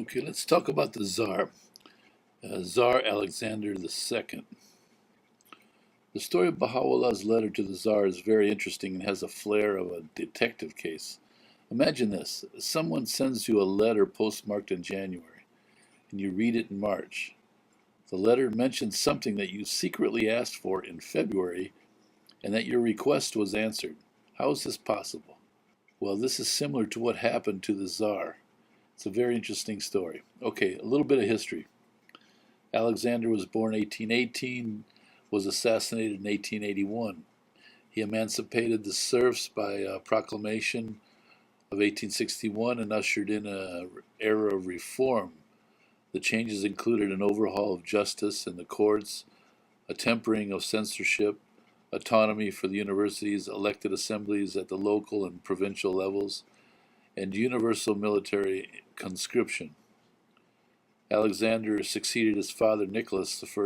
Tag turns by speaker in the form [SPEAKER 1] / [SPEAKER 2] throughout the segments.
[SPEAKER 1] Okay, let's talk about the Tsar. Tsar Alexander II. The story of Baha'u'llah's letter to the Tsar is very interesting and has a flair of a detective case. Imagine this. Someone sends you a letter postmarked in January, and you read it in March. The letter mentions something that you secretly asked for in February, and that your request was answered. How is this possible? Well, this is similar to what happened to the Tsar. It's a very interesting story. Okay, a little bit of history. Alexander was born 1818, was assassinated in 1881. He emancipated the serfs by a proclamation of 1861 and ushered in an era of reform. The changes included an overhaul of justice and the courts, a tempering of censorship, autonomy for the universities, elected assemblies at the local and provincial levels, and universal military conscription. Alexander succeeded his father Nicholas I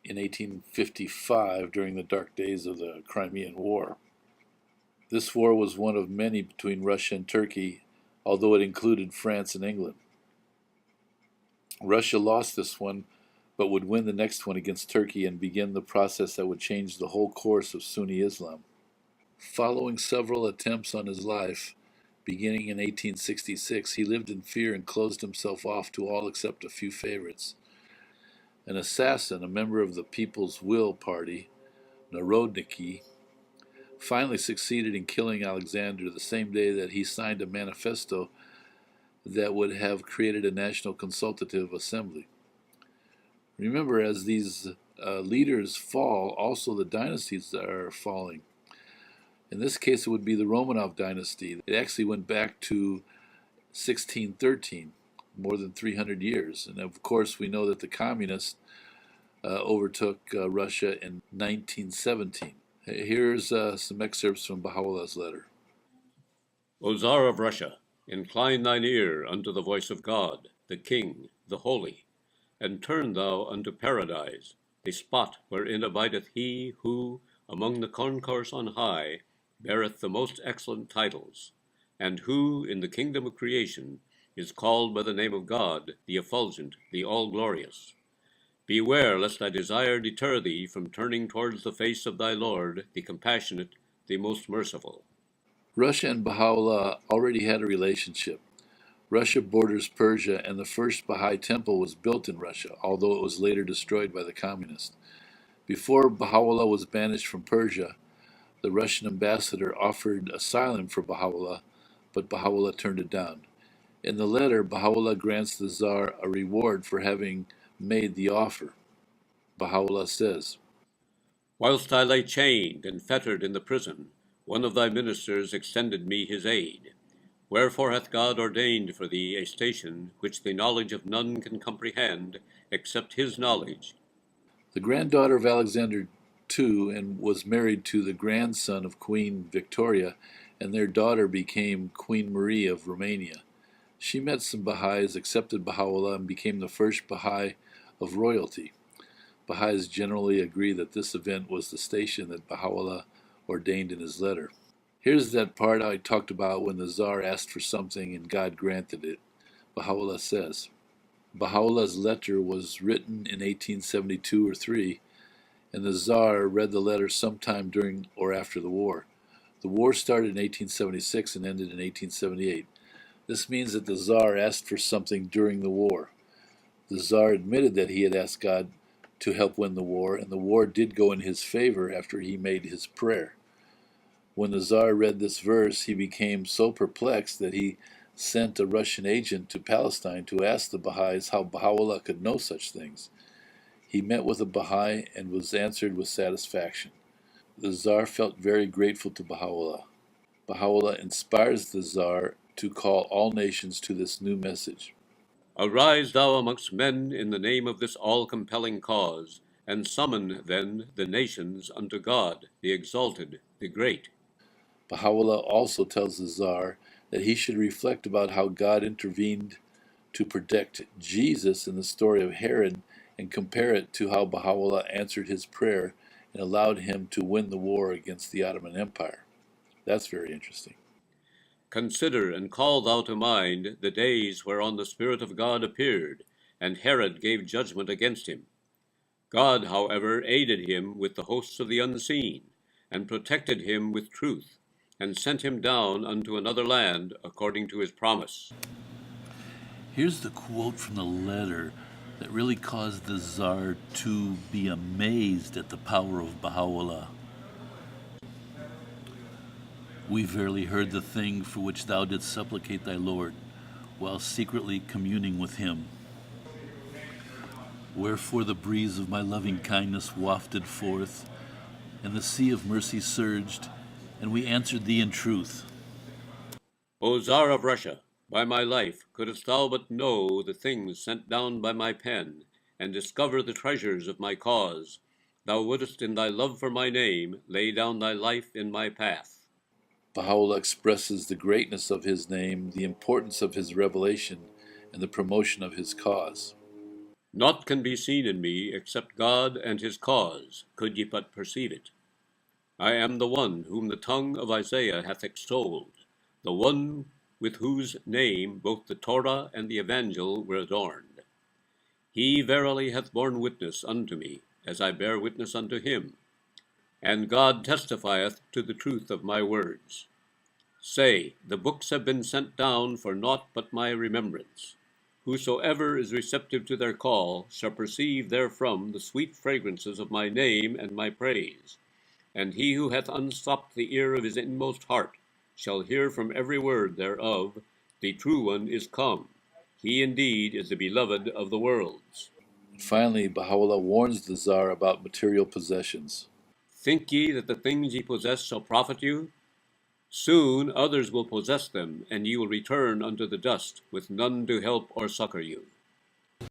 [SPEAKER 1] in 1855 during the dark days of the Crimean War. This war was one of many between Russia and Turkey, although it included France and England. Russia lost this one, but would win the next one against Turkey and begin the process that would change the whole course of Sunni Islam. Following several attempts on his life, beginning in 1866, he lived in fear and closed himself off to all except a few favorites. An assassin, a member of the People's Will Party, Narodniki, finally succeeded in killing Alexander the same day that he signed a manifesto that would have created a national consultative assembly. Remember, as these leaders fall, also the dynasties are falling. In this case, it would be the Romanov dynasty. It actually went back to 1613, more than 300 years. And of course, we know that the communists overtook Russia in 1917. Here's some excerpts from Baha'u'llah's letter.
[SPEAKER 2] O Czar of Russia, incline thine ear unto the voice of God, the King, the Holy, and turn thou unto paradise, the spot wherein abideth he who, among the concourse on high, beareth the most excellent titles, and who, in the kingdom of creation, is called by the name of God, the Effulgent, the All-Glorious. Beware lest thy desire deter thee from turning towards the face of thy Lord, the Compassionate, the Most Merciful.
[SPEAKER 1] Russia and Baha'u'llah already had a relationship. Russia borders Persia, and the first Baha'i temple was built in Russia, although it was later destroyed by the communists. Before Baha'u'llah was banished from Persia, the Russian ambassador offered asylum for Baha'u'llah, but Baha'u'llah turned it down. In the letter, Baha'u'llah grants the Tsar a reward for having made the offer. Baha'u'llah says,
[SPEAKER 2] Whilst I lay chained and fettered in the prison, one of thy ministers extended me his aid. Wherefore hath God ordained for thee a station which the knowledge of none can comprehend, except his knowledge.
[SPEAKER 1] The granddaughter of Alexander II and was married to the grandson of Queen Victoria, and their daughter became Queen Marie of Romania. She met some Baha'is, accepted Baha'u'llah, and became the first Baha'i of royalty. Baha'is generally agree that this event was the station that Baha'u'llah ordained in his letter. Here's that part I talked about when the Tsar asked for something and God granted it. Baha'u'llah says, Baha'u'llah's letter was written in 1872 or 3, and the Tsar read the letter sometime during or after the war. The war started in 1876 and ended in 1878. This means that the Tsar asked for something during the war. The Tsar admitted that he had asked God to help win the war, and the war did go in his favor after he made his prayer. When the Tsar read this verse, he became so perplexed that he sent a Russian agent to Palestine to ask the Baha'is how Baha'u'llah could know such things. He met with a Baha'i and was answered with satisfaction. The Tsar felt very grateful to Baha'u'llah. Baha'u'llah inspires the Tsar to call all nations to this new message.
[SPEAKER 2] Arise thou amongst men in the name of this all-compelling cause, and summon then the nations unto God, the exalted, the great.
[SPEAKER 1] Baha'u'llah also tells the Tsar that he should reflect about how God intervened to protect Jesus in the story of Herod and compare it to how Baha'u'llah answered his prayer and allowed him to win the war against the Ottoman Empire. That's very interesting.
[SPEAKER 2] Consider and call thou to mind the days whereon the Spirit of God appeared, and Herod gave judgment against him. God, however, aided him with the hosts of the unseen, and protected him with truth, and sent him down unto another land according to his promise.
[SPEAKER 1] Here's the quote from the letter that really caused the Czar to be amazed at the power of Baha'u'llah. We verily heard the thing for which thou didst supplicate thy Lord, while secretly communing with him. Wherefore the breeze of my loving kindness wafted forth, and the sea of mercy surged, and we answered thee in truth.
[SPEAKER 2] O Czar of Russia, by my life, couldst thou but know the things sent down by my pen, and discover the treasures of my cause, thou wouldst in thy love for my name lay down thy life in my path.
[SPEAKER 1] Baha'u'llah expresses the greatness of his name, the importance of his revelation, and the promotion of his cause.
[SPEAKER 2] Naught can be seen in me except God and his cause, could ye but perceive it. I am the one whom the tongue of Isaiah hath extolled, the one with whose name both the Torah and the Evangel were adorned. He verily hath borne witness unto me, as I bear witness unto him, and God testifieth to the truth of my words. Say, the books have been sent down for naught but my remembrance. Whosoever is receptive to their call shall perceive therefrom the sweet fragrances of my name and my praise. And he who hath unstopped the ear of his inmost heart shall hear from every word thereof, the true one is come. He indeed is the beloved of the worlds.
[SPEAKER 1] Finally, Baha'u'llah warns the Czar about material possessions.
[SPEAKER 2] Think ye that the things ye possess shall profit you? Soon others will possess them, and ye will return unto the dust, with none to help or succor you.